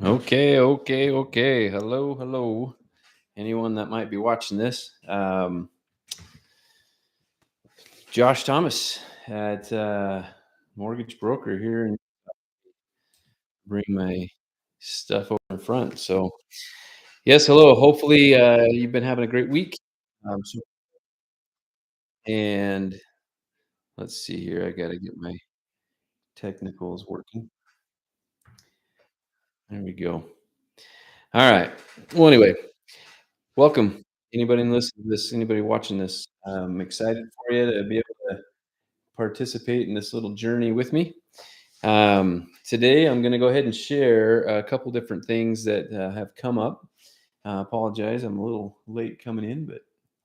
Okay. Hello. Anyone that might be watching this, Josh Thomas at Mortgage Broker here, and bring my stuff over in front. So, yes, hello. Hopefully, you've been having a great week. And let's see here. I got to get my technicals working. There we go. All right. Well, anyway, welcome. Anybody listening to this? Anybody watching this? I'm excited for you to be able to participate in this little journey with me. Today, I'm going to go ahead and share a couple different things that have come up. Apologize, I'm a little late coming in, but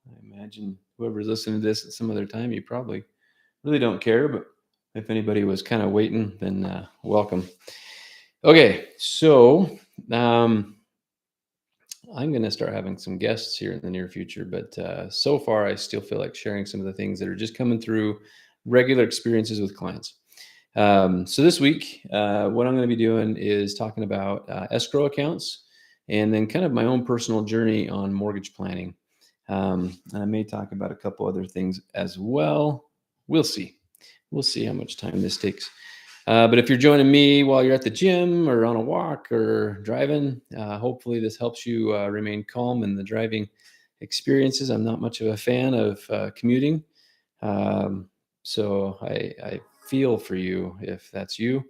I imagine whoever's listening to this at some other time, you probably really don't care. But if anybody was kind of waiting, then welcome. Okay, so I'm going to start having some guests here in the near future, but so far, I still feel like sharing some of the things that are just coming through regular experiences with clients. So this week, what I'm going to be doing is talking about escrow accounts and then kind of my own personal journey on mortgage planning. And I may talk about a couple other things as well. We'll see. We'll see how much time this takes. But if you're joining me while you're at the gym or on a walk or driving, hopefully this helps you remain calm in the driving experiences. I'm not much of a fan of commuting. So I feel for you if that's you.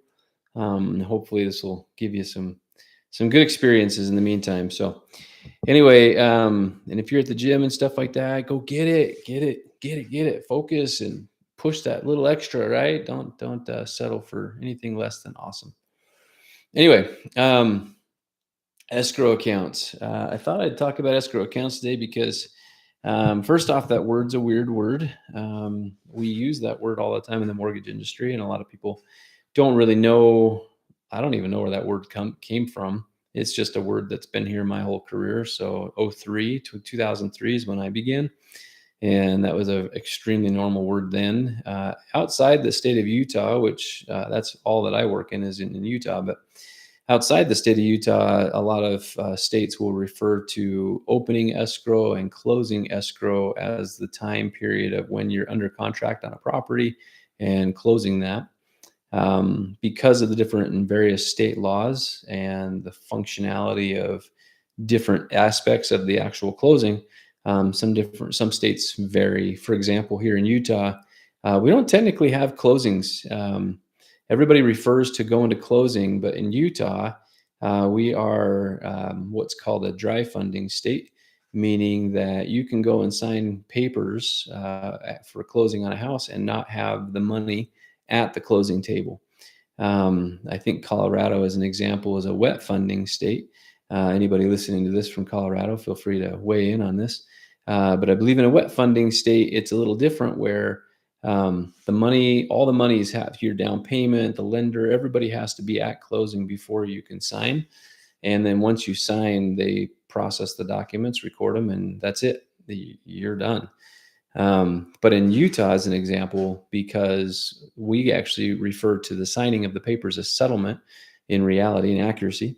Hopefully this will give you some good experiences in the meantime. So anyway, and if you're at the gym and stuff like that, go get it. Focus and push that little extra, right? Don't settle for anything less than awesome. Anyway, escrow accounts. I thought I'd talk about escrow accounts today because first off, that word's a weird word. We use that word all the time in the mortgage industry, and a lot of people don't really know. I don't even know where that word came from. It's just a word that's been here my whole career. So 03 to 2003 is when I began. And that was an extremely normal word then. Outside the state of Utah, which that's all that I work in is in Utah, but outside the state of Utah, a lot of states will refer to opening escrow and closing escrow as the time period of when you're under contract on a property and closing that. Because of the different and various state laws and the functionality of different aspects of the actual closing, some states vary. For example, here in Utah, we don't technically have closings. Everybody refers to going to closing, but in Utah, we are what's called a dry funding state, meaning that you can go and sign papers for closing on a house and not have the money at the closing table. I think Colorado, as an example, is a wet funding state. Anybody listening to this from Colorado, feel free to weigh in on this. But I believe in a wet funding state, it's a little different where all the monies have your down payment, the lender, everybody has to be at closing before you can sign. And then once you sign, they process the documents, record them, and that's it. You're done. But in Utah, as an example, because we actually refer to the signing of the papers as settlement in reality and accuracy,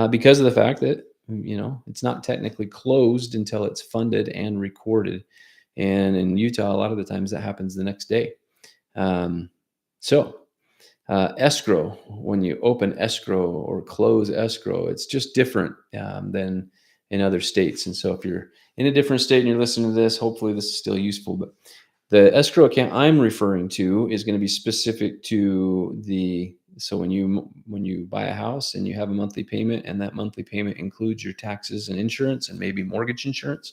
because of the fact that, it's not technically closed until it's funded and recorded. And in Utah, a lot of the times that happens the next day. Escrow, when you open escrow or close escrow, it's just different than in other states. And so if you're in a different state and you're listening to this, hopefully this is still useful. But the escrow account I'm referring to is going to be specific to so when you buy a house and you have a monthly payment, and that monthly payment includes your taxes and insurance and maybe mortgage insurance,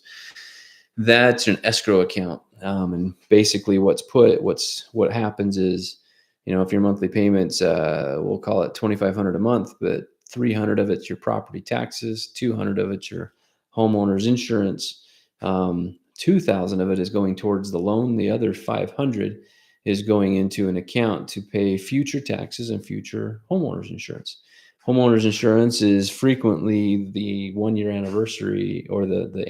that's an escrow account. And basically what happens is, if your monthly payments, we'll call it $2,500 a month, but 300 of it's your property taxes, 200 of it's your homeowner's insurance, 2,000 of it is going towards the loan. The other 500 is going into an account to pay future taxes and future homeowner's insurance. Homeowner's insurance is frequently the 1-year anniversary or the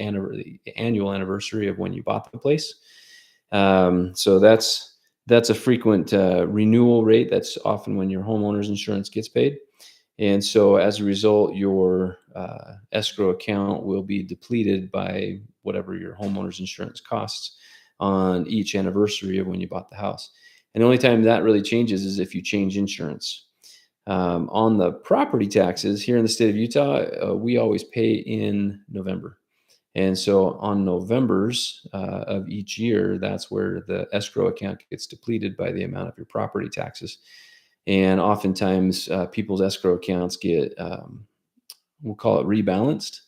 annual anniversary of when you bought the place. So that's a frequent renewal rate. That's often when your homeowner's insurance gets paid. And so as a result, your escrow account will be depleted by whatever your homeowner's insurance costs on each anniversary of when you bought the house. And the only time that really changes is if you change insurance. On the property taxes here in the state of Utah, we always pay in November. And so on November's of each year, that's where the escrow account gets depleted by the amount of your property taxes. And oftentimes, people's escrow accounts get, we'll call it rebalanced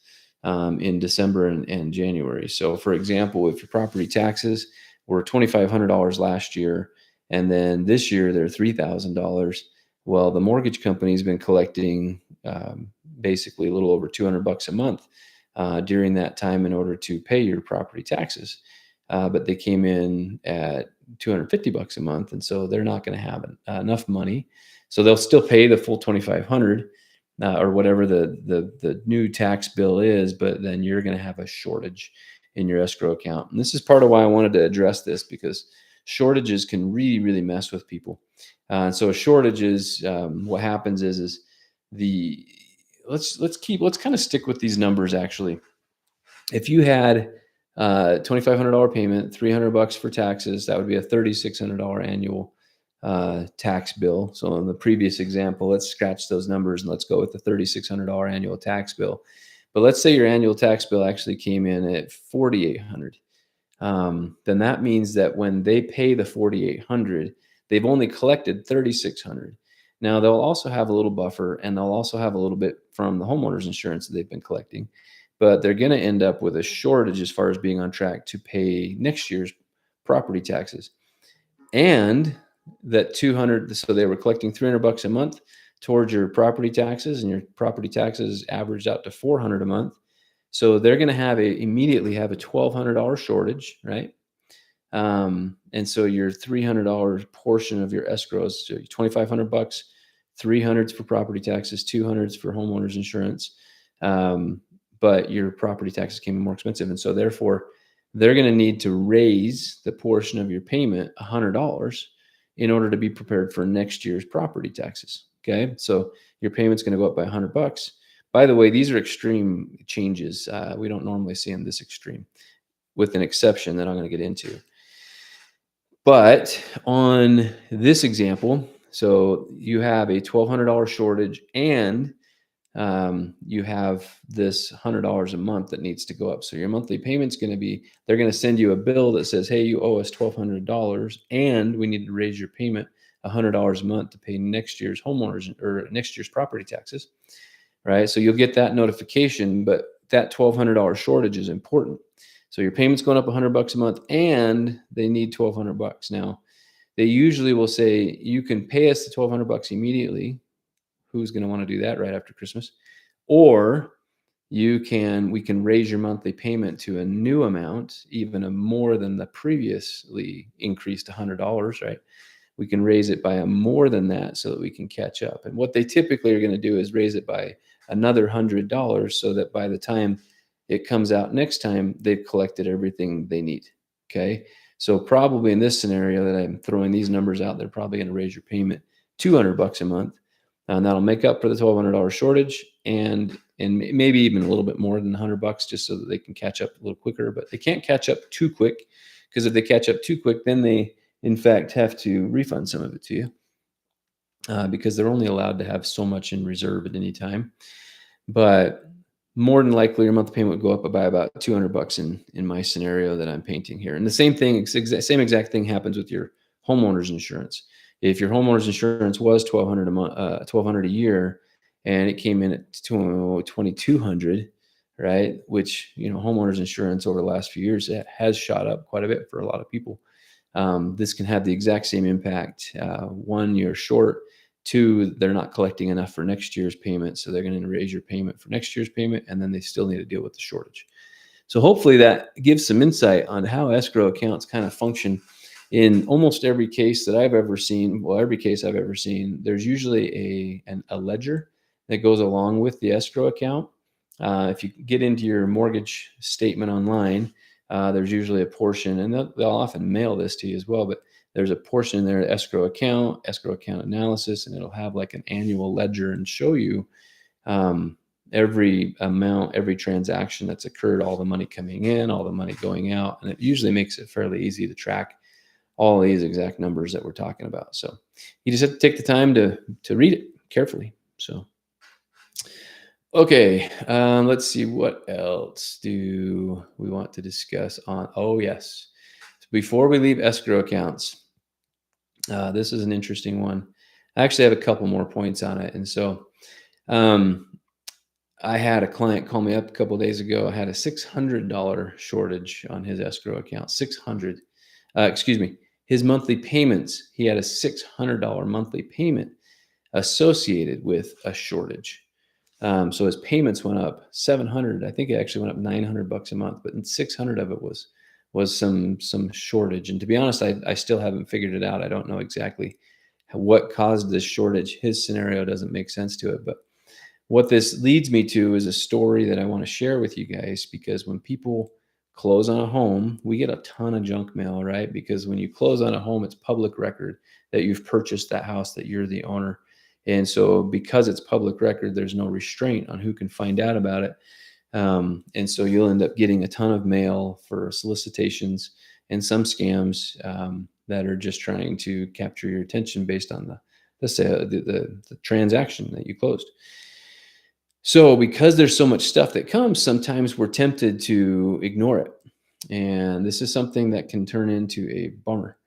in December and January. So, for example, if your property taxes were $2,500 last year, and then this year they're $3,000, well, the mortgage company's been collecting basically a little over $200 a month during that time in order to pay your property taxes. But they came in at $250 a month, and so they're not going to have enough money. So they'll still pay the full 2,500 or whatever the new tax bill is, but then you're going to have a shortage in your escrow account. And this is part of why I wanted to address this, because shortages can really mess with people. So shortages, what happens is the let's kind of stick with these numbers. Actually, if you had $2,500 payment, $300 for taxes, that would be a $3,600 annual tax bill. So in the previous example, let's scratch those numbers and let's go with the $3,600 annual tax bill. But let's say your annual tax bill actually came in at $4,800. Then that means that when they pay the $4,800, they've only collected $3,600. Now they'll also have a little buffer, and they'll also have a little bit from the homeowner's insurance that they've been collecting, but they're going to end up with a shortage as far as being on track to pay next year's property taxes. And that 200, so they were collecting $300 a month towards your property taxes, and your property taxes averaged out to $400 a month. So they're going to immediately have a $1,200 shortage, right? And so your $300 portion of your escrows, so $2,500, $300 for property taxes, $200 for homeowners insurance. But your property taxes came in more expensive. And so therefore they're going to need to raise the portion of your payment $100 in order to be prepared for next year's property taxes. Okay. So your payment's going to go up by $100. By the way, these are extreme changes. We don't normally see them this extreme, with an exception that I'm going to get into. But on this example, so you have a $1,200 shortage, and you have this $100 a month that needs to go up. So your monthly payment's going to be, they're going to send you a bill that says, hey, you owe us $1,200, and we need to raise your payment $100 a month to pay next year's homeowners or next year's property taxes, right? So you'll get that notification, but that $1,200 shortage is important. So your payment's going up $100 a month, and they need $1,200. Now, they usually will say, you can pay us the $1,200 immediately. Who's going to want to do that right after Christmas? Or we can raise your monthly payment to a new amount, even more than the previously increased $100, right? We can raise it by more than that so that we can catch up. And what they typically are going to do is raise it by another $100 so that by the time it comes out next time, they've collected everything they need. Okay. So probably in this scenario that I'm throwing these numbers out, they're probably going to raise your payment $200 a month. And that'll make up for the $1,200 shortage, and maybe even a little bit more than $100, just so that they can catch up a little quicker. But they can't catch up too quick, because if they catch up too quick, then they in fact have to refund some of it to you, because they're only allowed to have so much in reserve at any time. But more than likely, your monthly payment would go up by about $200 in my scenario that I'm painting here. And the same exact thing happens with your homeowner's insurance. If your homeowner's insurance was $1,200 a month, $1,200 a year, and it came in at $2,200, right? Which, homeowner's insurance over the last few years, it has shot up quite a bit for a lot of people. This can have the exact same impact. One, you're short. Two, they're not collecting enough for next year's payment, so they're going to raise your payment for next year's payment, and then they still need to deal with the shortage. So hopefully that gives some insight on how escrow accounts kind of function. In almost every case that I've ever seen, every case I've ever seen, there's usually a ledger that goes along with the escrow account. If you get into your mortgage statement online, there's usually a portion, and they'll often mail this to you as well, but there's a portion in there, escrow account analysis, and it'll have like an annual ledger and show you every amount, every transaction that's occurred, all the money coming in, all the money going out. And it usually makes it fairly easy to track all these exact numbers that we're talking about. So you just have to take the time to read it carefully. So, okay, let's see, what else do we want to discuss on? Oh, yes. Before we leave escrow accounts, this is an interesting one. I actually have a couple more points on it. And so I had a client call me up a couple of days ago. I had a $600 shortage on his escrow account. 600, excuse me, his monthly payments. He had a $600 monthly payment associated with a shortage. So his payments went up 700. I think it actually went up $900 a month, but 600 of it was some shortage. And to be honest, I still haven't figured it out. I don't know exactly what caused this shortage. His scenario doesn't make sense to it. But what this leads me to is a story that I want to share with you guys, because when people close on a home, we get a ton of junk mail, right? Because when you close on a home, it's public record that you've purchased that house, that you're the owner. And so because it's public record, there's no restraint on who can find out about it. And so you'll end up getting a ton of mail for solicitations and some scams that are just trying to capture your attention based on the transaction that you closed. So because there's so much stuff that comes, sometimes we're tempted to ignore it. And this is something that can turn into a bummer.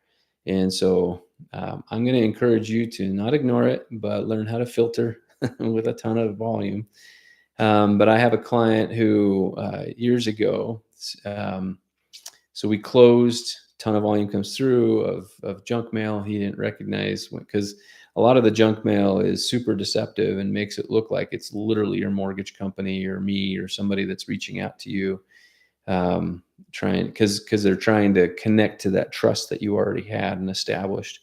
And so I'm going to encourage you to not ignore it, but learn how to filter with a ton of volume. But I have a client who years ago, so we closed, ton of volume comes through of junk mail he didn't recognize, because a lot of the junk mail is super deceptive and makes it look like it's literally your mortgage company or me or somebody that's reaching out to you, because they're trying to connect to that trust that you already had and established,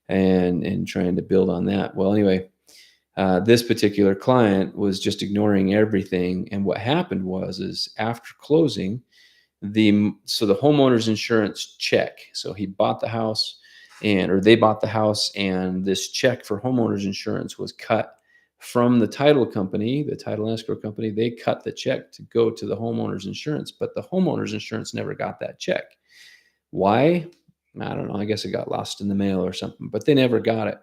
and trying to build on that. Well, anyway, this particular client was just ignoring everything. And what happened is after closing, the homeowner's insurance check. So he bought the house, they bought the house, and this check for homeowner's insurance was cut from the title company, the title and escrow company. They cut the check to go to the homeowner's insurance, but the homeowner's insurance never got that check. Why? I don't know. I guess it got lost in the mail or something, but they never got it.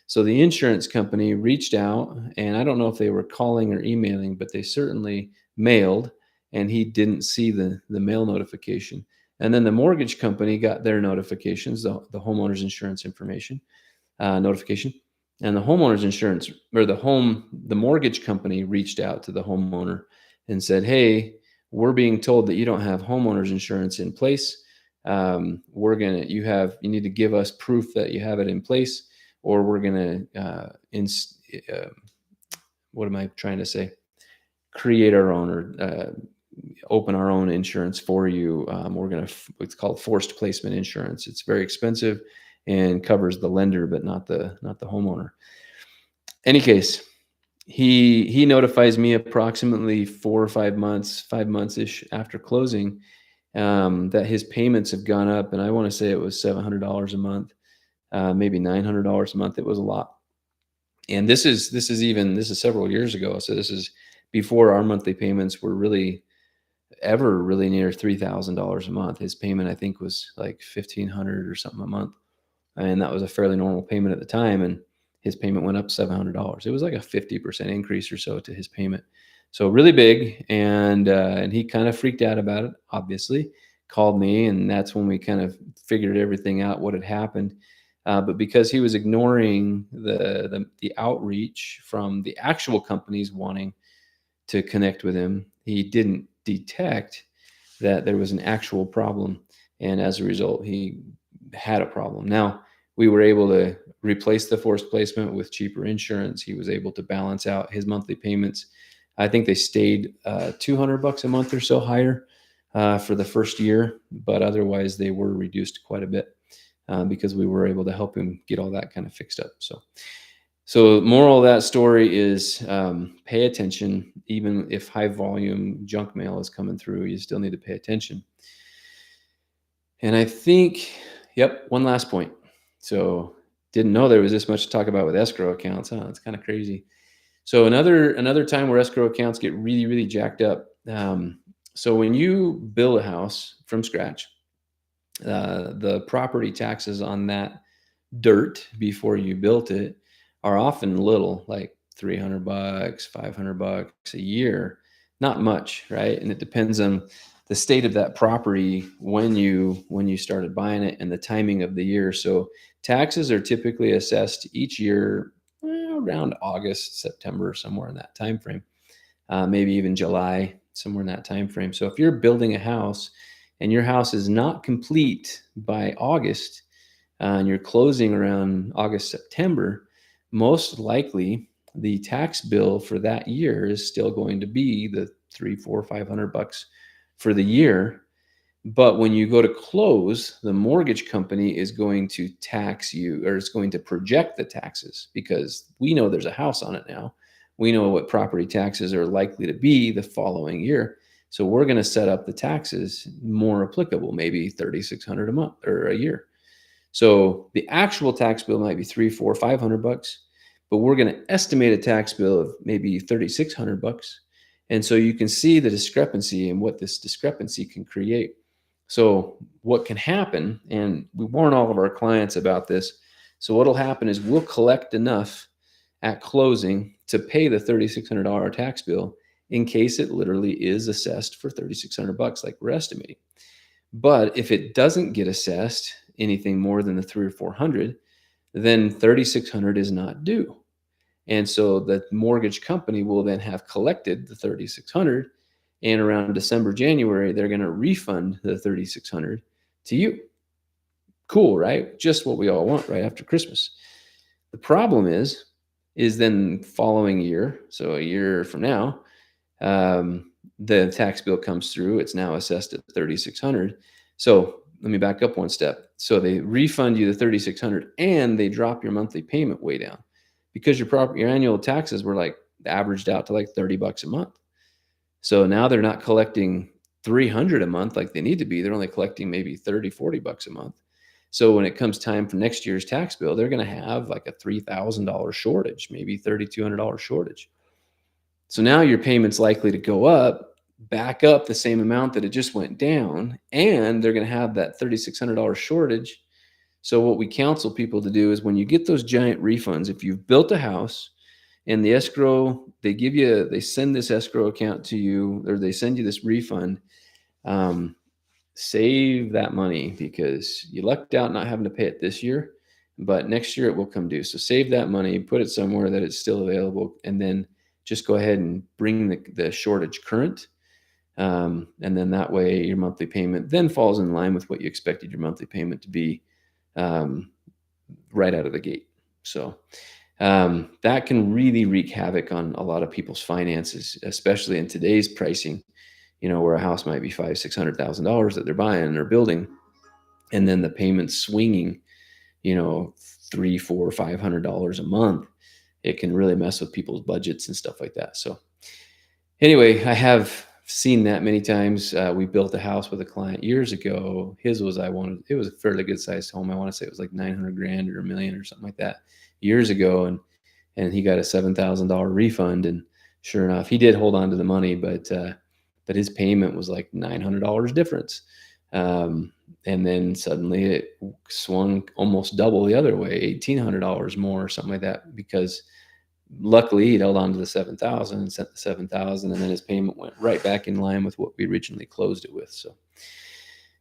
So the insurance company reached out, and I don't know if they were calling or emailing, but they certainly mailed, and he didn't see the mail notification. And then the mortgage company got their notifications, the homeowner's insurance information notification. And the homeowner's insurance, or the mortgage company reached out to the homeowner and said, "Hey, we're being told that you don't have homeowner's insurance in place. You need to give us proof that you have it in place, or we're going to, what am I trying to say? Create our own, or open our own insurance for you. It's called forced placement insurance. It's very expensive and covers the lender, but not the homeowner." Any case, he notifies me approximately 4 or 5 months, 5 months-ish after closing, that his payments have gone up. And I want to say it was $700 a month, maybe $900 a month. It was a lot. And this is several years ago. So this is before our monthly payments were really near $3,000 a month. His payment, I think, was like $1,500 or something a month. And that was a fairly normal payment at the time. And his payment went up $700. It was like a 50% increase or so to his payment. So really big. And he kind of freaked out about it, obviously, called me. And that's when we kind of figured everything out, what had happened. But because he was ignoring the outreach from the actual companies wanting to connect with him, he didn't detect that there was an actual problem. And as a result, he had a problem. Now, we were able to replace the forced placement with cheaper insurance. He was able to balance out his monthly payments. I think they stayed $200 a month or so higher for the first year, but otherwise they were reduced quite a bit because we were able to help him get all that kind of fixed up. So moral of that story is pay attention. Even if high volume junk mail is coming through, you still need to pay attention. And I think, one last point. So didn't know there was this much to talk about with escrow accounts. Huh? It's kind of crazy. So another time where escrow accounts get really, really jacked up. So when you build a house from scratch, the property taxes on that dirt before you built it are often little, like $300, $500 a year, not much, right? And it depends on the state of that property when you started buying it and the timing of the year. So taxes are typically assessed each year around August, September, somewhere in that time frame, maybe even July, somewhere in that time frame. So if you're building a house and your house is not complete by August, and you're closing around August, September, most likely the tax bill for that year is still going to be the 3, 4, $500 for the year. But when you go to close, the mortgage company is going to tax you, or it's going to project the taxes, because we know there's a house on it now. We know what property taxes are likely to be the following year. So we're going to set up the taxes more applicable, maybe $3,600 a month or a year. So the actual tax bill might be 3, 4, $500, but we're going to estimate a tax bill of maybe $3,600. And so you can see the discrepancy and what this discrepancy can create. So what can happen, and we warn all of our clients about this. So what'll happen is we'll collect enough at closing to pay the $3,600 tax bill in case it literally is assessed for $3,600, like we're estimating. But if it doesn't get assessed anything more than the 3 or 400, then 3,600 is not due. And so the mortgage company will then have collected the 3,600, and around December, January, they're going to refund the 3,600 to you. Cool, right? Just what we all want right after Christmas. The problem is then following year, so a year from now, the tax bill comes through. It's now assessed at 3,600. So let me back up one step. So they refund you the 3,600 and they drop your monthly payment way down, because your annual taxes were like averaged out to like $30 a month. So now they're not collecting 300 a month like they need to be. They're only collecting maybe 30, $40 a month. So when it comes time for next year's tax bill, they're going to have like a $3,000 shortage, maybe $3,200 shortage. So now your payment's likely to go up, back up the same amount that it just went down, and they're going to have that $3,600 shortage. So what we counsel people to do is when you get those giant refunds, if you've built a house and the escrow, they send this escrow account to you, or they send you this refund, save that money, because you lucked out not having to pay it this year, but next year it will come due. So save that money, put it somewhere that it's still available, and then just go ahead and bring the shortage current. And then that way your monthly payment then falls in line with what you expected your monthly payment to be right out of the gate. So that can really wreak havoc on a lot of people's finances, especially in today's pricing, where a house might be $500,000-$600,000 that they're buying or building, and then the payment's swinging, $300, $400, $500 a month. It can really mess with people's budgets and stuff like that. So anyway, I have seen that many times. We built a house with a client years ago. It was a fairly good sized home. I want to say it was like 900 grand or $1 million or something like that years ago. And he got a $7,000 refund. And sure enough, he did hold on to the money, but his payment was like $900 difference. And then suddenly it swung almost double the other way, $1,800 more or something like that, because luckily he held on to the 7,000 and sent the 7,000, and then his payment went right back in line with what we originally closed it with. So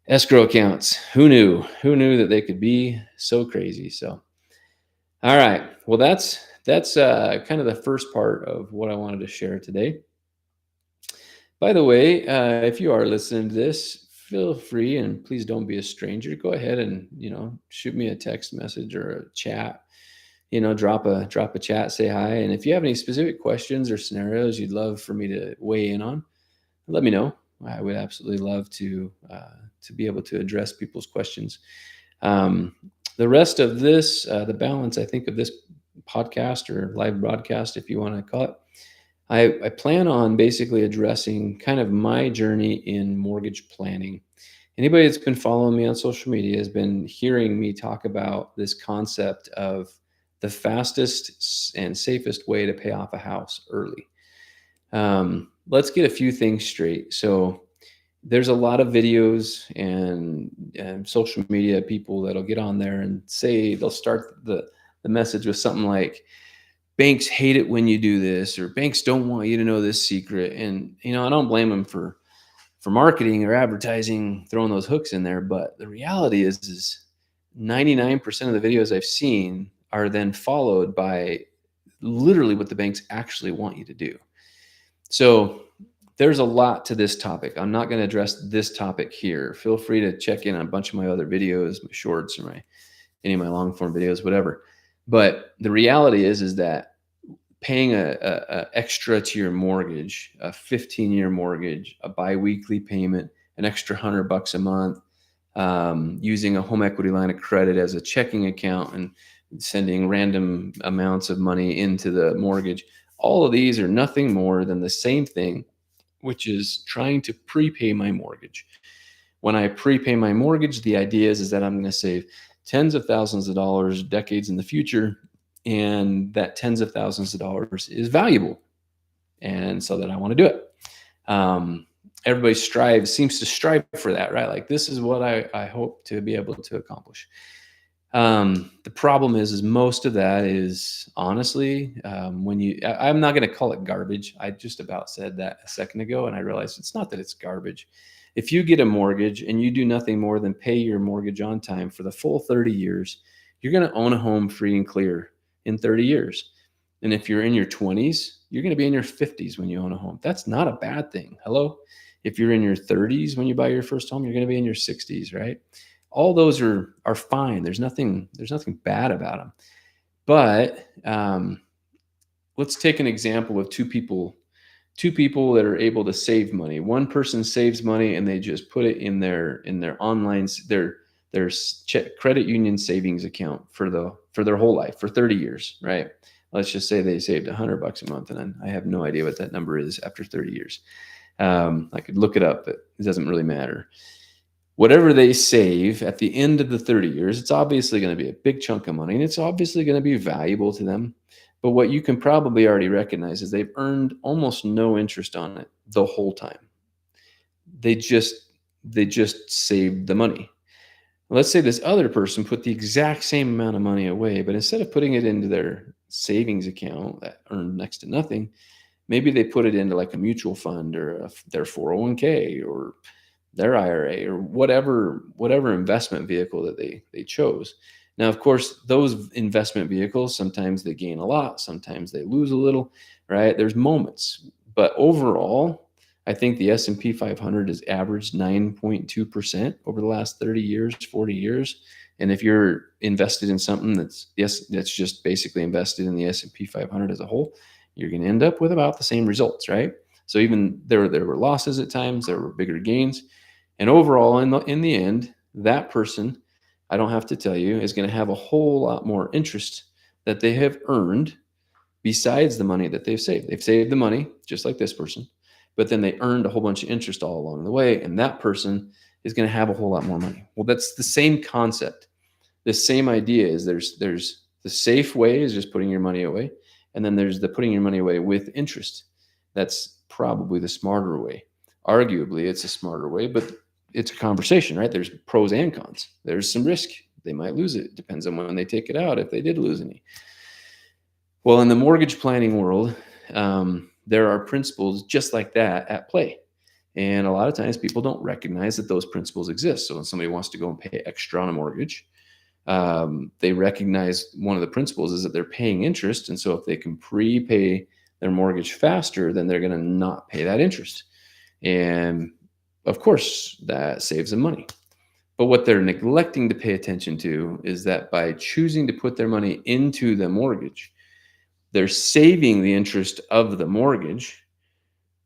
escrow accounts, who knew that they could be so crazy? So, all right. Well, that's kind of the first part of what I wanted to share today. By the way, if you are listening to this, feel free, and please don't be a stranger. Go ahead and, shoot me a text message or a chat, drop a chat, say hi. And if you have any specific questions or scenarios you'd love for me to weigh in on, let me know. I would absolutely love to be able to address people's questions. The rest of this, the balance, I think, of this podcast or live broadcast, if you want to call it, I plan on basically addressing kind of my journey in mortgage planning Anybody that's been following me on social media has been hearing me talk about this concept of the fastest and safest way to pay off a house early. Let's get a few things straight. So, there's a lot of videos and social media people that'll get on there and say they'll start the message with something like, banks hate it when you do this, or banks don't want you to know this secret. And I don't blame them for marketing or advertising, throwing those hooks in there. But the reality is 99% of the videos I've seen are then followed by literally what the banks actually want you to do. So there's a lot to this topic. I'm not going to address this topic here. Feel free to check in on a bunch of my other videos, my shorts, or any of my long form videos, whatever. But the reality is that paying a extra to your mortgage, a 15-year mortgage, a biweekly payment, an extra $100 a month, using a home equity line of credit as a checking account and sending random amounts of money into the mortgage. All of these are nothing more than the same thing, which is trying to prepay my mortgage. When I prepay my mortgage, the idea is that I'm going to save tens of thousands of dollars decades in the future, and that tens of thousands of dollars is valuable, and so that I want to do it. Everybody seems to strive for that, right? Like, this is what I hope to be able to accomplish. The problem is most of that is honestly, I'm not going to call it garbage. I just about said that a second ago, and I realized it's not that it's garbage. If you get a mortgage and you do nothing more than pay your mortgage on time for the full 30 years, you're going to own a home free and clear in 30 years. And if you're in your 20s, you're going to be in your 50s when you own a home. That's not a bad thing. Hello? If you're in your 30s when you buy your first home, you're going to be in your 60s, right? All those are fine. There's nothing bad about them. But let's take an example of two people that are able to save money. One person saves money and they just put it in their online their credit union savings account for their whole life, for 30 years, right? Let's just say they saved $100 a month, and then I have no idea what that number is after 30 years. I could look it up, but it doesn't really matter. Whatever they save at the end of the 30 years, it's obviously going to be a big chunk of money, and it's obviously going to be valuable to them. But what you can probably already recognize is they've earned almost no interest on it the whole time. They just saved the money. Let's say this other person put the exact same amount of money away, but instead of putting it into their savings account that earned next to nothing, maybe they put it into like a mutual fund or their 401k or their IRA or whatever investment vehicle that they chose. Now, of course, those investment vehicles, sometimes they gain a lot, sometimes they lose a little, right? There's moments, but overall, I think the S&P 500 has averaged 9.2% over the last 30 years, 40 years. And if you're invested in something that's just basically invested in the S&P 500 as a whole, you're going to end up with about the same results, right? So even there were losses at times, there were bigger gains. And overall, in the end, that person, I don't have to tell you, is going to have a whole lot more interest that they have earned besides the money that they've saved. They've saved the money, just like this person, but then they earned a whole bunch of interest all along the way, and that person is going to have a whole lot more money. Well, that's the same concept. The same idea is there's the safe way is just putting your money away, and then there's the putting your money away with interest. That's probably the smarter way. Arguably, it's a smarter way, but it's a conversation, right? There's pros and cons. There's some risk. They might lose it. Depends on when they take it out, if they did lose any. Well, in the mortgage planning world, there are principles just like that at play. And a lot of times people don't recognize that those principles exist. So when somebody wants to go and pay extra on a mortgage, they recognize one of the principles is that they're paying interest. And so if they can prepay their mortgage faster, then they're going to not pay that interest. And of course, that saves them money. But what they're neglecting to pay attention to is that by choosing to put their money into the mortgage, they're saving the interest of the mortgage,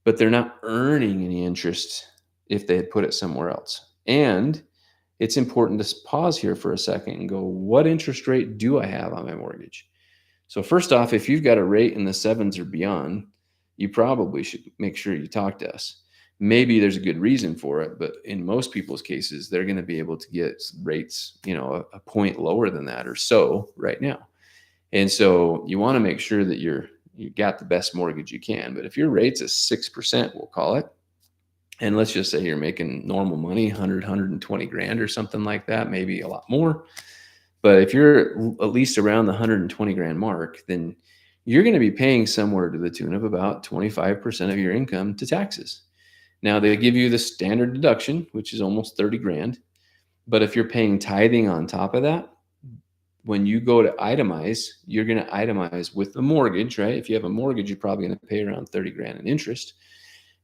but they're not earning any interest if they had put it somewhere else. And it's important to pause here for a second and go, what interest rate do I have on my mortgage? So first off, if you've got a rate in the 7s or beyond, you probably should make sure you talk to us, Maybe there's a good reason for it, but in most people's cases, they're going to be able to get rates, a point lower than that or so right now. And so you want to make sure that you got the best mortgage you can. But if your rate's a 6%, we'll call it, and let's just say you're making normal money, 120 grand or something like that, maybe a lot more. But if you're at least around the 120 grand mark, then you're going to be paying somewhere to the tune of about 25% of your income to taxes. Now they give you the standard deduction, which is almost 30 grand. But if you're paying tithing on top of that, when you go to itemize, you're going to itemize with the mortgage, right? If you have a mortgage, you're probably going to pay around 30 grand in interest.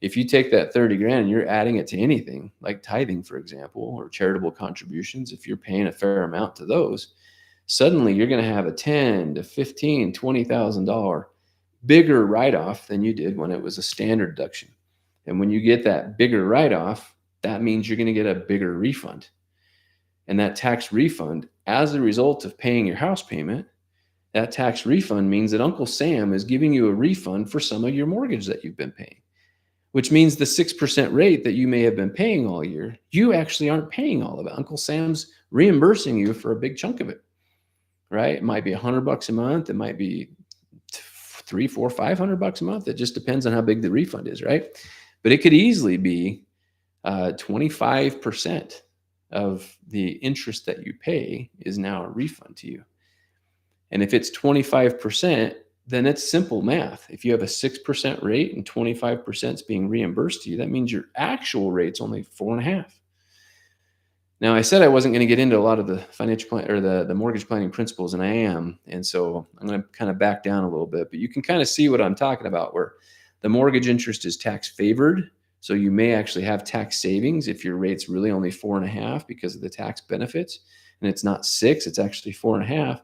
If you take that 30 grand and you're adding it to anything like tithing, for example, or charitable contributions, if you're paying a fair amount to those, suddenly you're going to have a 10 to 15, $20,000 bigger write-off than you did when it was a standard deduction. And when you get that bigger write-off, that means you're going to get a bigger refund. And that tax refund, as a result of paying your house payment, that tax refund means that Uncle Sam is giving you a refund for some of your mortgage that you've been paying, which means the 6% rate that you may have been paying all year, you actually aren't paying all of it. Uncle Sam's reimbursing you for a big chunk of it, right? It might be $100 a month. It might be $300, $400, $500 a month. It just depends on how big the refund is, right? But it could easily be 25% of the interest that you pay is now a refund to you. And if it's 25%, then it's simple math. If you have a 6% rate and 25% is being reimbursed to you, that means your actual rate's only 4.5%. Now, I said I wasn't going to get into a lot of the financial plan or the mortgage planning principles, and I am. And so I'm going to kind of back down a little bit, but you can kind of see what I'm talking about, where the mortgage interest is tax favored. So you may actually have tax savings if your rate's really only 4.5 because of the tax benefits, and it's not 6, it's actually 4.5.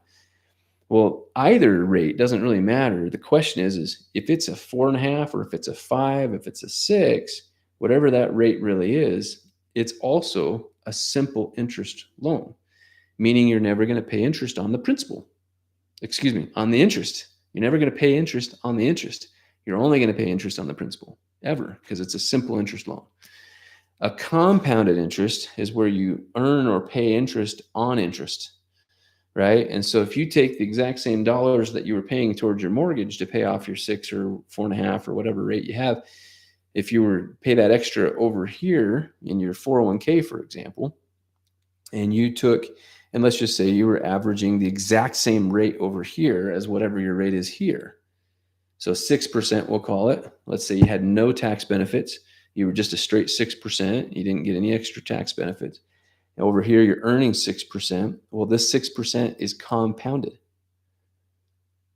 Well, either rate doesn't really matter. The question is if it's a 4.5 or if it's a 5, if it's a 6, whatever that rate really is, it's also a simple interest loan, meaning you're never going to pay interest on the principal. Excuse me, on the interest. You're never going to pay interest on the interest. You're only going to pay interest on the principal ever because it's a simple interest loan. A compounded interest is where you earn or pay interest on interest, right? And so if you take the exact same dollars that you were paying towards your mortgage to pay off your 6 or 4.5 or whatever rate you have, if you were pay that extra over here in your 401k, for example, and you took, and let's just say you were averaging the exact same rate over here as whatever your rate is here. So 6%, we'll call it. Let's say you had no tax benefits. You were just a straight 6%. You didn't get any extra tax benefits. And over here, you're earning 6%. Well, this 6% is compounded,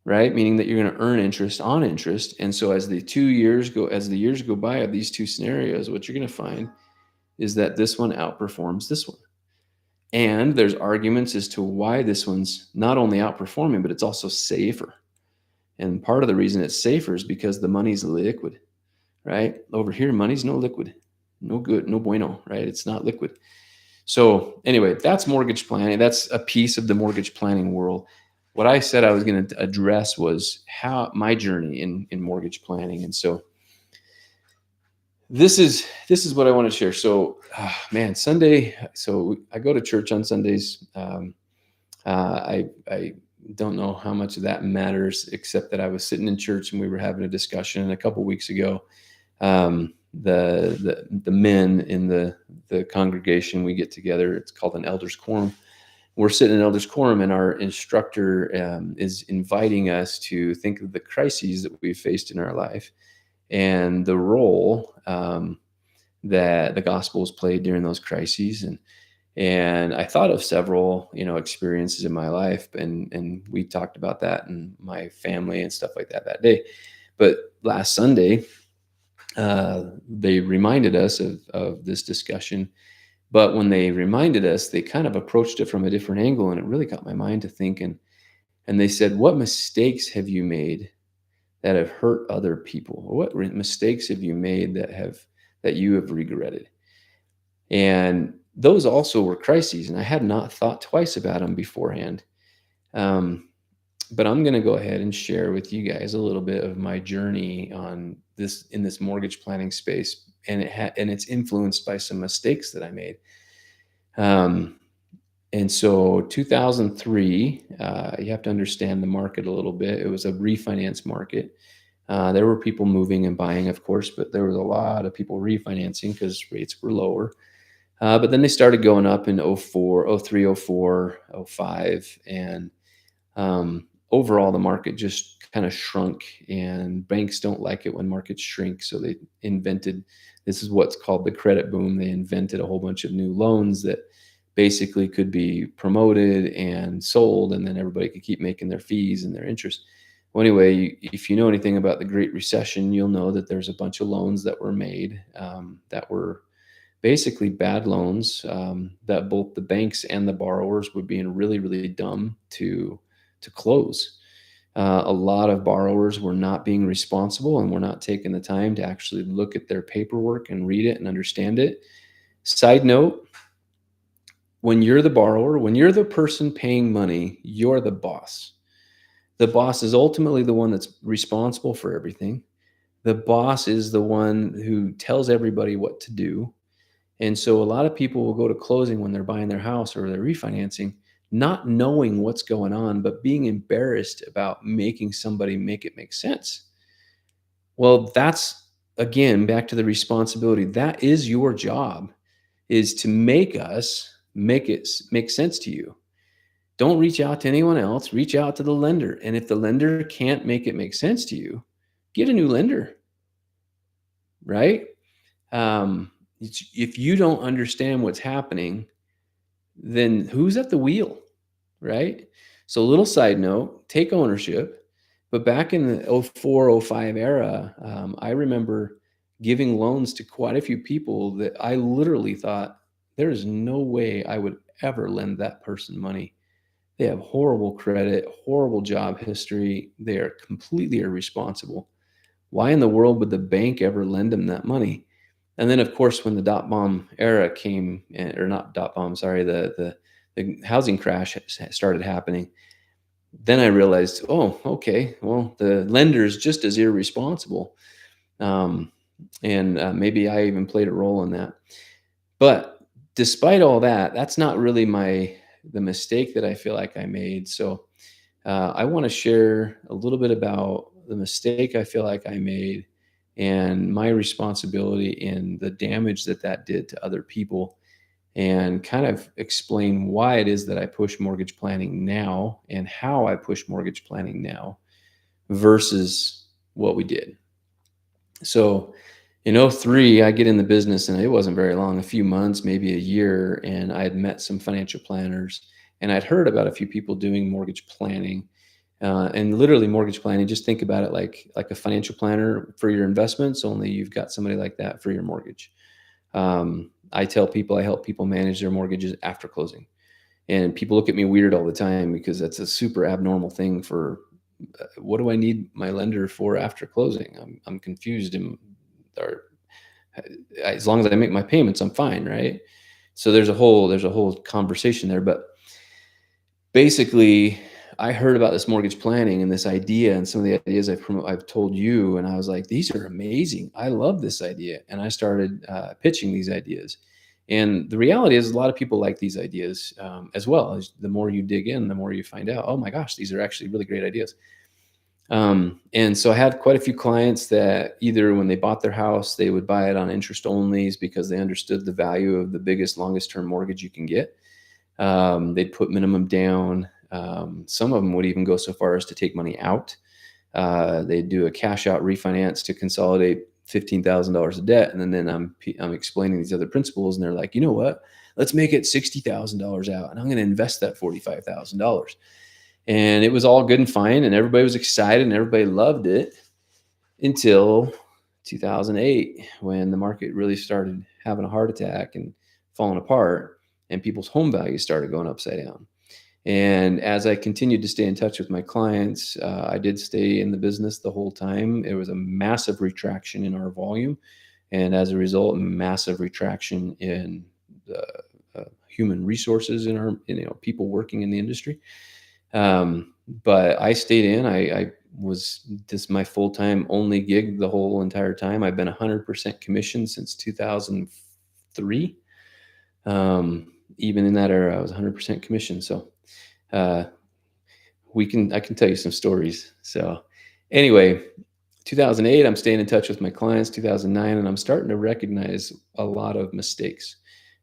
right? Meaning that you're going to earn interest on interest. And so as the years go by of these two scenarios, what you're going to find is that this one outperforms this one. And there's arguments as to why this one's not only outperforming, but it's also safer. And part of the reason it's safer is because the money's liquid, right? Over here, money's no liquid, no good, no bueno, right? It's not liquid. So anyway, that's mortgage planning. That's a piece of the mortgage planning world. What I said I was going to address was how my journey in mortgage planning. And so this is what I want to share. So, Sunday. So I go to church on Sundays. I don't know how much of that matters, except that I was sitting in church and we were having a discussion a couple weeks ago. The men in the congregation, we get together. It's called an elders quorum. We're sitting in elders quorum, and our instructor is inviting us to think of the crises that we've faced in our life and the role that the gospel has played during those crises. And I thought of several, experiences in my life, and we talked about that in my family and stuff like that day. But last Sunday, they reminded us of this discussion. But when they reminded us, they kind of approached it from a different angle, and it really got my mind to thinking. And they said, "What mistakes have you made that have hurt other people? Or what mistakes have you made that you have regretted?" And those also were crises, and I had not thought twice about them beforehand. But I'm going to go ahead and share with you guys a little bit of my journey on this in this mortgage planning space, and and it's influenced by some mistakes that I made. Um, and so 2003, you have to understand the market a little bit. It was a refinance market. There were people moving and buying, of course, but there was a lot of people refinancing because rates were lower. But then they started going up in '04, '03, '04, '05, and overall the market just kind of shrunk. And banks don't like it when markets shrink, so they invented this is what's called the credit boom. They invented a whole bunch of new loans that basically could be promoted and sold, and then everybody could keep making their fees and their interest. Well, anyway, if you know anything about the Great Recession, you'll know that there's a bunch of loans that were made that were basically bad loans, that both the banks and the borrowers were being really, really dumb to close. A lot of borrowers were not being responsible and were not taking the time to actually look at their paperwork and read it and understand it. Side note, when you're the borrower, when you're the person paying money, you're the boss. The boss is ultimately the one that's responsible for everything. The boss is the one who tells everybody what to do. And so a lot of people will go to closing when they're buying their house or they're refinancing, not knowing what's going on, but being embarrassed about making somebody make it make sense. Well, that's again back to the responsibility. That is your job, is to make us make it make sense to you. Don't reach out to anyone else, reach out to the lender. And if the lender can't make it make sense to you, get a new lender, right? Um, if you don't understand what's happening, then who's at the wheel, right? So, a little side note, take ownership. But back in the '04, '05 era, I remember giving loans to quite a few people that I literally thought, there is no way I would ever lend that person money. They have horrible credit, horrible job history. They are completely irresponsible. Why in the world would the bank ever lend them that money? And then, of course, when the dot bomb era came, or not dot bomb, sorry, the housing crash started happening. Then I realized, oh, okay, well, the lender's just as irresponsible, um, and maybe I even played a role in that. But despite all that, that's not really the mistake that I feel like I made. So I want to share a little bit about the mistake I feel like I made and my responsibility in the damage that that did to other people, and kind of explain why it is that I push mortgage planning now and how I push mortgage planning now versus what we did. So in '03, I get in the business and it wasn't very long, a few months, maybe a year. And I had met some financial planners and I'd heard about a few people doing mortgage planning, and literally mortgage planning. Just think about it like a financial planner for your investments, only you've got somebody like that for your mortgage. I tell people I help people manage their mortgages after closing. And people look at me weird all the time because that's a super abnormal thing for what do I need my lender for after closing? I'm confused. Or as long as I make my payments, I'm fine, right? So there's a whole conversation there. But basically, I heard about this mortgage planning and this idea and some of the ideas I've told you, and I was like, these are amazing. I love this idea, and I started pitching these ideas. And the reality is, a lot of people like these ideas as well. As the more you dig in, the more you find out, oh my gosh, these are actually really great ideas. And so I had quite a few clients that either when they bought their house, they would buy it on interest onlys because they understood the value of the biggest, longest term mortgage you can get. They'd put minimum down. Some of them would even go so far as to take money out. They'd do a cash out refinance to consolidate $15,000 of debt. And then I'm explaining these other principles, and they're like, you know what? Let's make it $60,000 out, and I'm going to invest that $45,000. And it was all good and fine, and everybody was excited and everybody loved it until 2008, when the market really started having a heart attack and falling apart, and people's home values started going upside down. And as I continued to stay in touch with my clients, I did stay in the business the whole time. It was a massive retraction in our volume, and as a result, massive retraction in the human resources in our, people working in the industry. But I stayed in. I was this my full-time only gig the whole entire time. I've been 100% commission since 2003. Even in that era, I was 100% commission. So uh, I can tell you some stories. So anyway, 2008, I'm staying in touch with my clients. 2009, and I'm starting to recognize a lot of mistakes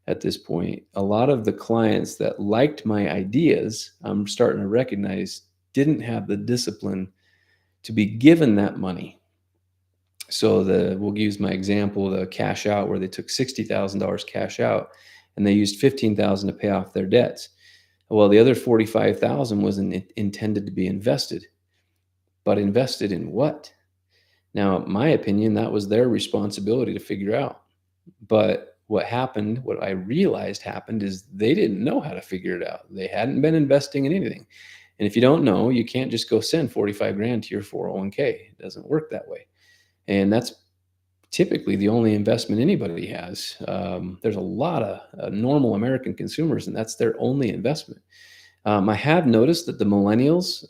at this point. A lot of the clients that liked my ideas, I'm starting to recognize didn't have the discipline to be given that money. So we'll use my example, the cash out, where they took $60,000 cash out and they used 15,000 to pay off their debts. Well, the other 45,000 was intended to be invested, but invested in what? Now, in my opinion, that was their responsibility to figure out. But what I realized happened is they didn't know how to figure it out. They hadn't been investing in anything. And if you don't know, you can't just go send 45 grand to your 401k. It doesn't work that way. And that's typically the only investment anybody has. There's a lot of normal American consumers, and that's their only investment. I have noticed that the millennials,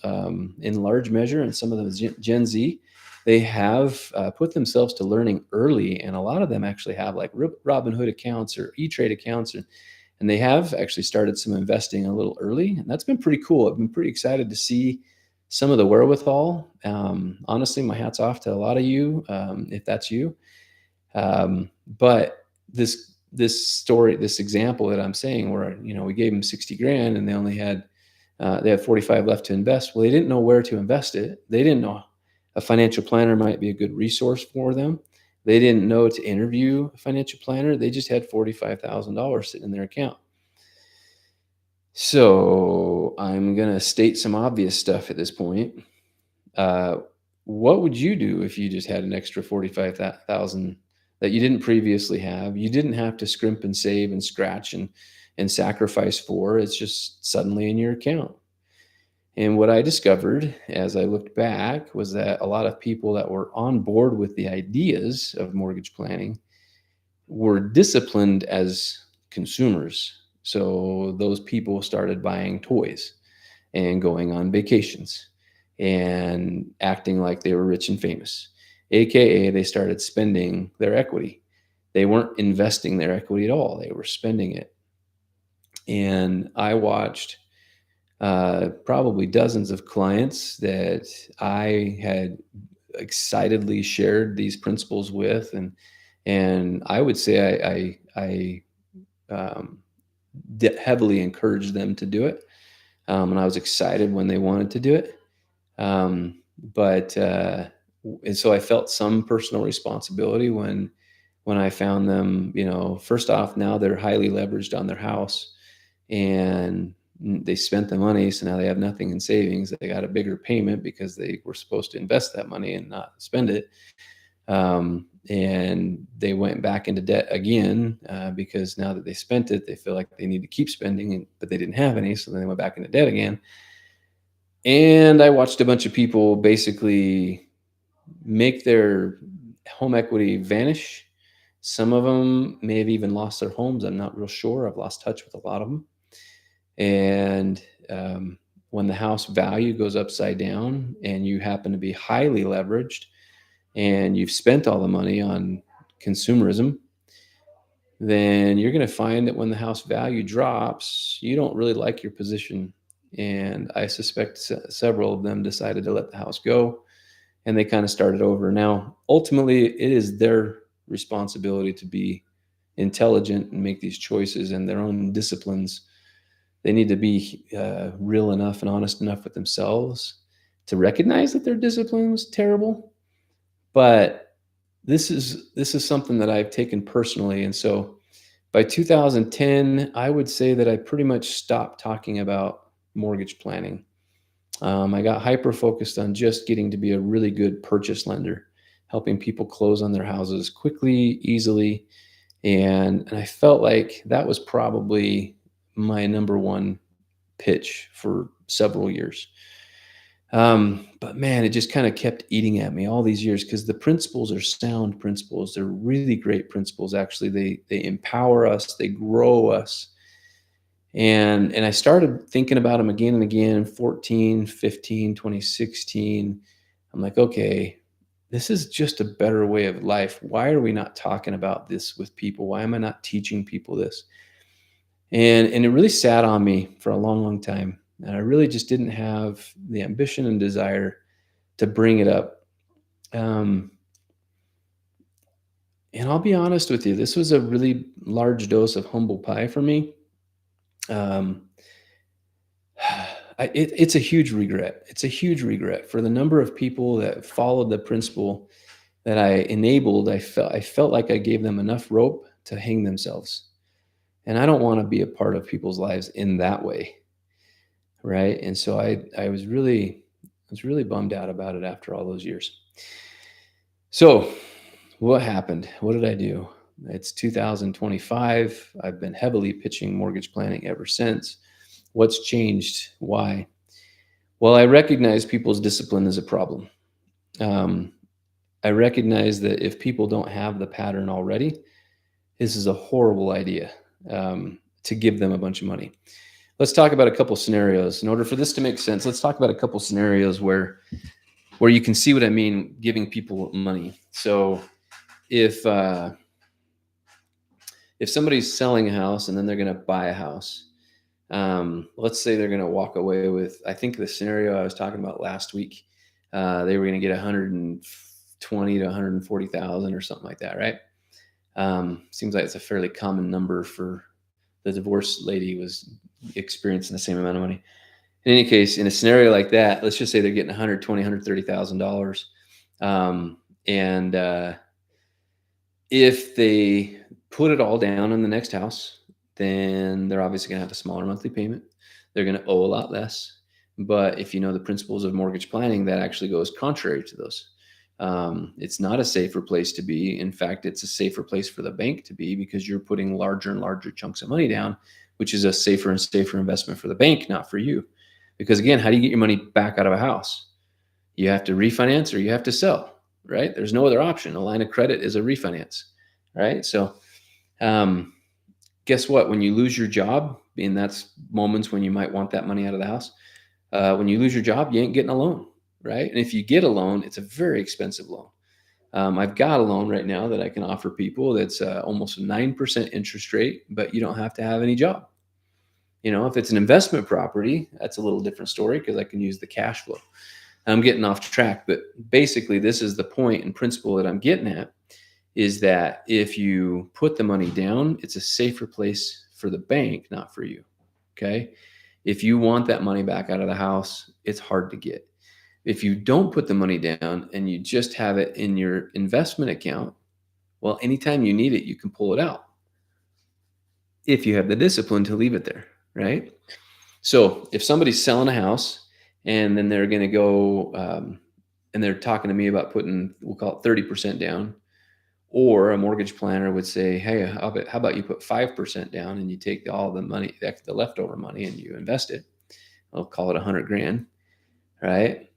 in large measure, and some of the Gen Z, they have put themselves to learning early, and a lot of them actually have like Robinhood accounts or E-Trade accounts, and they have actually started some investing a little early, and that's been pretty cool. I've been pretty excited to see some of the wherewithal. Honestly, my hat's off to a lot of you, if that's you. But this example that I'm saying, where we gave them 60 grand and they had 45 left to invest. Well, they didn't know where to invest it. They didn't know a financial planner might be a good resource for them. They didn't know to interview a financial planner. They just had $45,000 sitting in their account. So I'm gonna state some obvious stuff at this point. Uh, what would you do if you just had an extra 45,000 that you didn't previously have? You didn't have to scrimp and save and scratch and sacrifice for. It's just suddenly in your account. And what I discovered as I looked back was that a lot of people that were on board with the ideas of mortgage planning were disciplined as consumers. So those people started buying toys and going on vacations and acting like they were rich and famous, AKA they started spending their equity. They weren't investing their equity at all. They were spending it. And I watched probably dozens of clients that I had excitedly shared these principles with, and I would say I heavily encouraged them to do it, and I was excited when they wanted to do it. But and so I felt some personal responsibility when I found them. First off, now they're highly leveraged on their house, and they spent the money, so now they have nothing in savings. They got a bigger payment because they were supposed to invest that money and not spend it. And they went back into debt again because now that they spent it, they feel like they need to keep spending, but they didn't have any, so then they went back into debt again. And I watched a bunch of people basically make their home equity vanish. Some of them may have even lost their homes. I'm not real sure. I've lost touch with a lot of them. And when the house value goes upside down and you happen to be highly leveraged and you've spent all the money on consumerism, then you're going to find that when the house value drops, you don't really like your position. And I suspect several of them decided to let the house go, and they kind of started over. Now, ultimately, it is their responsibility to be intelligent and make these choices and their own disciplines. They need to be real enough and honest enough with themselves to recognize that their discipline was terrible. But this is something that I've taken personally. And so by 2010, I would say that I pretty much stopped talking about mortgage planning. I got hyper focused on just getting to be a really good purchase lender, helping people close on their houses quickly, easily. And I felt like that was probably my number one pitch for several years. But man, it just kind of kept eating at me all these years because the principles are sound principles. They're really great principles. Actually, they empower us, they grow us. And I started thinking about them again and again, 14, 15, 2016. I'm like, okay, this is just a better way of life. Why are we not talking about this with people? Why am I not teaching people this? And it really sat on me for a long, long time. And I really just didn't have the ambition and desire to bring it up. Um, and I'll be honest with you, this was a really large dose of humble pie for me. Um, it's a huge regret. It's a huge regret for the number of people that followed the principle that I enabled. I felt like I gave them enough rope to hang themselves, and I don't want to be a part of people's lives in that way, right? And so I was really bummed out about it after all those years. So what happened? What did I do? It's 2025. I've been heavily pitching mortgage planning ever since. What's changed? Why? Well, I recognize people's discipline is a problem. Um, I recognize that if people don't have the pattern already, this is a horrible idea to give them a bunch of money. Let's talk about a couple scenarios. In order for this to make sense, let's talk about a couple scenarios where you can see what I mean giving people money. So if somebody's selling a house and then they're going to buy a house, let's say they're going to walk away with, I think the scenario I was talking about last week, they were going to get 120 to 140,000 or something like that, right? Seems like it's a fairly common number for the divorced lady was experiencing the same amount of money. In any case, in a scenario like that, let's just say they're getting 120, $130,000. And if they put it all down on the next house, then they're obviously going to have a smaller monthly payment. They're going to owe a lot less. But if you know the principles of mortgage planning, that actually goes contrary to those. It's not a safer place to be. In fact, it's a safer place for the bank to be because you're putting larger and larger chunks of money down, which is a safer and safer investment for the bank, not for you. Because again, how do you get your money back out of a house? You have to refinance or you have to sell, right? There's no other option. A line of credit is a refinance, right? So um, guess what? When you lose your job, and that's moments when you might want that money out of the house, when you lose your job, you ain't getting a loan, right? And if you get a loan, it's a very expensive loan. I've got a loan right now that I can offer people that's almost a 9% interest rate, but you don't have to have any job. You know, if it's an investment property, that's a little different story because I can use the cash flow. I'm getting off track, but basically this is the point and principle that I'm getting at is that if you put the money down, it's a safer place for the bank, not for you. Okay. If you want that money back out of the house, it's hard to get. If you don't put the money down and you just have it in your investment account, well, anytime you need it, you can pull it out if you have the discipline to leave it there, right? So if somebody's selling a house and then they're going to go and they're talking to me about putting, we'll call it 30% down, or a mortgage planner would say, hey, how about you put 5% down and you take all the money, the leftover money, and you invest it. I'll call it 100 grand, right?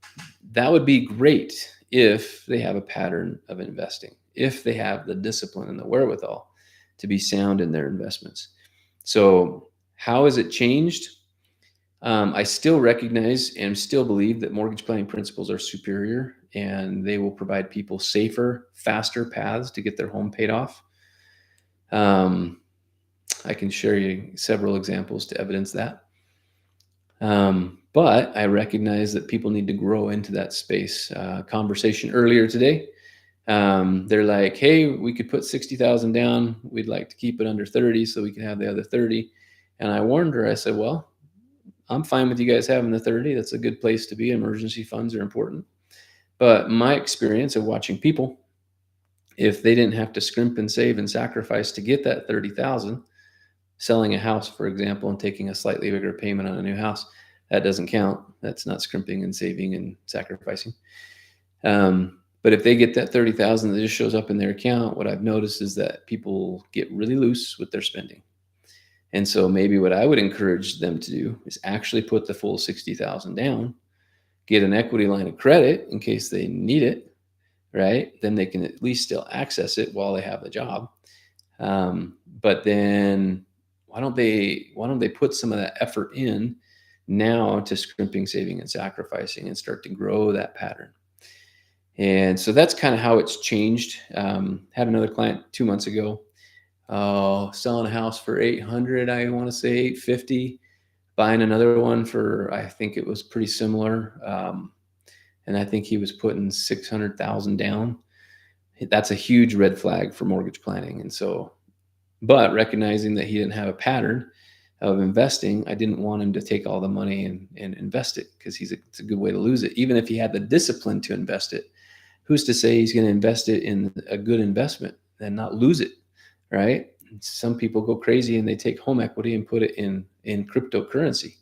That would be great if they have a pattern of investing, if they have the discipline and the wherewithal to be sound in their investments. So how has it changed? I still recognize and still believe that mortgage planning principles are superior and they will provide people safer, faster paths to get their home paid off. I can share you several examples to evidence that. But I recognize that people need to grow into that space. Conversation earlier today, they're like, hey, we could put 60,000 down. We'd like to keep it under 30 so we can have the other 30. And I warned her, I said, well, I'm fine with you guys having the 30. That's a good place to be. Emergency funds are important. But my experience of watching people, if they didn't have to scrimp and save and sacrifice to get that 30,000, selling a house, for example, and taking a slightly bigger payment on a new house, that doesn't count. That's not scrimping and saving and sacrificing. But if they get that 30,000 that just shows up in their account, what I've noticed is that people get really loose with their spending. And so maybe what I would encourage them to do is actually put the full 60,000 down, get an equity line of credit in case they need it, right? Then they can at least still access it while they have the job. But then why don't they put some of that effort in now to scrimping, saving, and sacrificing, and start to grow that pattern? And so that's kind of how it's changed. Had another client 2 months ago, selling a house for 800, I want to say 850, buying another one for, I think it was pretty similar. And I think he was putting 600,000 down. That's a huge red flag for mortgage planning. And so, but recognizing that he didn't have a pattern of investing, I didn't want him to take all the money and invest it, because it's a good way to lose it. Even if he had the discipline to invest it, who's to say he's going to invest it in a good investment and not lose it, right? Some people go crazy and they take home equity and put it in cryptocurrency.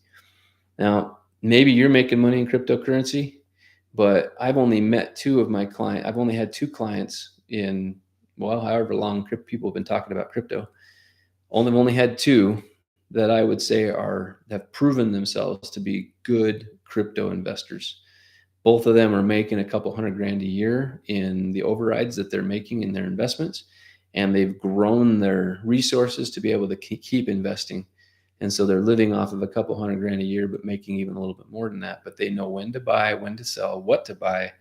Now, maybe you're making money in cryptocurrency, but I've only met two of my clients. I've only had two clients in, well, however long people have been talking about crypto. I've only had two that I would say have proven themselves to be good crypto investors. Both of them are making a couple $100,000 a year in the overrides that they're making in their investments, and they've grown their resources to be able to keep investing. And so they're living off of a couple $100,000 a year, but making even a little bit more than that. But they know when to buy, when to sell, what to buy,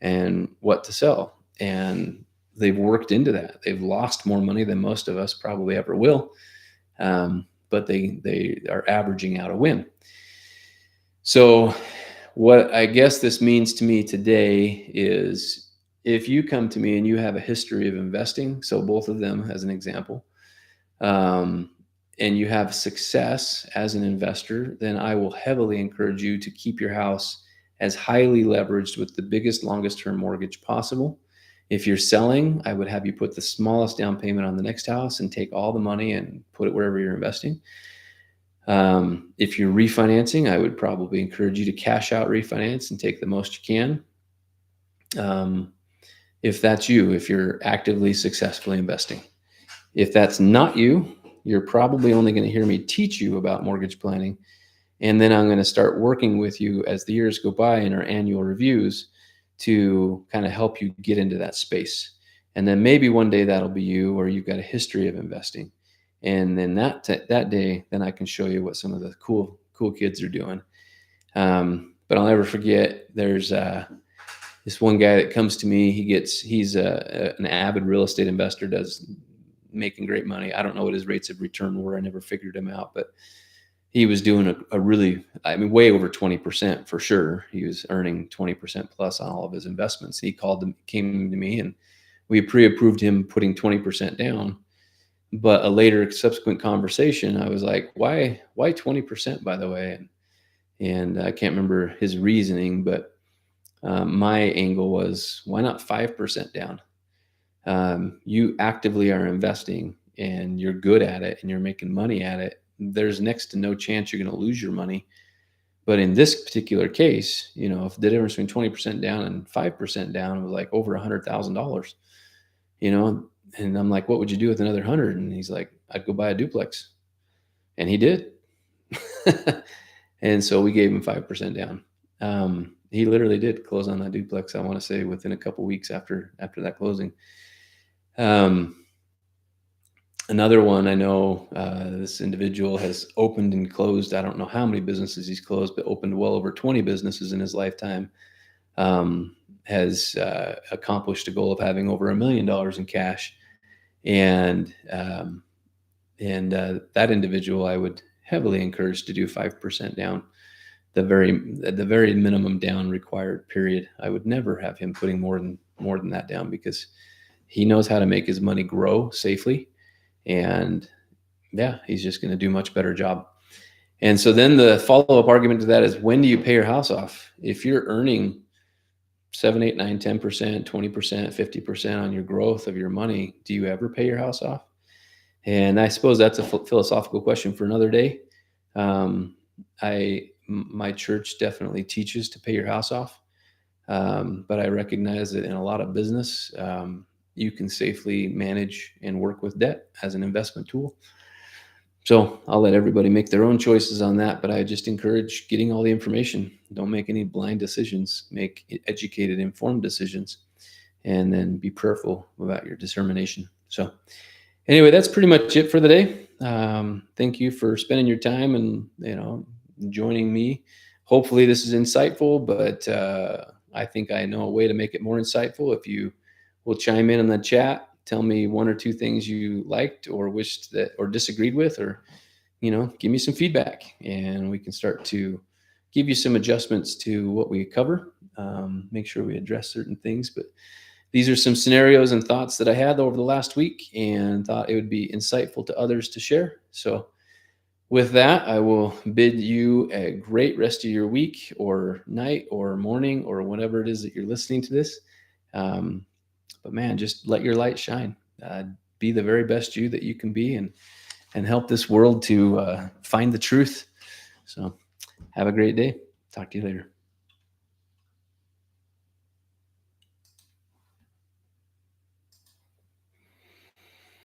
and what to sell. And they've worked into that. They've lost more money than most of us probably ever will. But they are averaging out a win. So what I guess this means to me today is, if you come to me and you have a history of investing, so both of them as an example, and you have success as an investor, then I will heavily encourage you to keep your house as highly leveraged with the biggest, longest term mortgage possible. If you're selling, I would have you put the smallest down payment on the next house and take all the money and put it wherever you're investing. If you're refinancing, I would probably encourage you to cash out refinance and take the most you can. If that's you, if you're actively successfully investing. If that's not you, you're probably only going to hear me teach you about mortgage planning. And then I'm going to start working with you as the years go by in our annual reviews to kind of help you get into that space. And then maybe one day that'll be you, or you've got a history of investing. And then that day, then I can show you what some of the cool kids are doing. But I'll never forget, there's this one guy that comes to me. He's an avid real estate investor, making great money. I don't know what his rates of return were. I never figured him out, but he was doing a really, way over 20% for sure. He was earning 20% plus on all of his investments. He came to me, and we pre-approved him putting 20% down. But a later subsequent conversation, I was like, why 20%, by the way? And I can't remember his reasoning, but my angle was, why not 5% down? You actively are investing and you're good at it and you're making money at it. There's next to no chance you're going to lose your money. But in this particular case, if the difference between 20% down and 5% down was like over $100,000, and I'm like, what would you do with another 100? And he's like, I'd go buy a duplex. And he did. And so we gave him 5% down. He literally did close on that duplex, I want to say, within a couple weeks after that closing. Another one, I know this individual has opened and closed, I don't know how many businesses he's closed, but opened well over 20 businesses in his lifetime. Has accomplished a goal of having over $1 million in cash. And that individual, I would heavily encourage to do 5% down, the very minimum down required period. I would never have him putting more than that down, because he knows how to make his money grow safely. And yeah, he's just going to do a much better job. And so then the follow-up argument to that is, when do you pay your house off? If you're earning 7, 8, 9, 10%, 20%, 50% on your growth of your money, do you ever pay your house off? And I suppose that's a philosophical question for another day. My church definitely teaches to pay your house off. But I recognize that in a lot of business, you can safely manage and work with debt as an investment tool. So I'll let everybody make their own choices on that, but I just encourage getting all the information. Don't make any blind decisions. Make educated, informed decisions, and then be prayerful about your determination. So anyway, that's pretty much it for the day. Thank you for spending your time and, joining me. Hopefully this is insightful, but I think I know a way to make it more insightful. If you will chime in the chat, tell me one or two things you liked or wished that or disagreed with, or give me some feedback, and we can start to give you some adjustments to what we cover. Make sure we address certain things. But these are some scenarios and thoughts that I had over the last week and thought it would be insightful to others to share. So with that, I will bid you a great rest of your week or night or morning or whenever it is that you're listening to this. Um, but man, just let your light shine. Be the very best you that you can be, and help this world to find the truth. So have a great day. Talk to you later.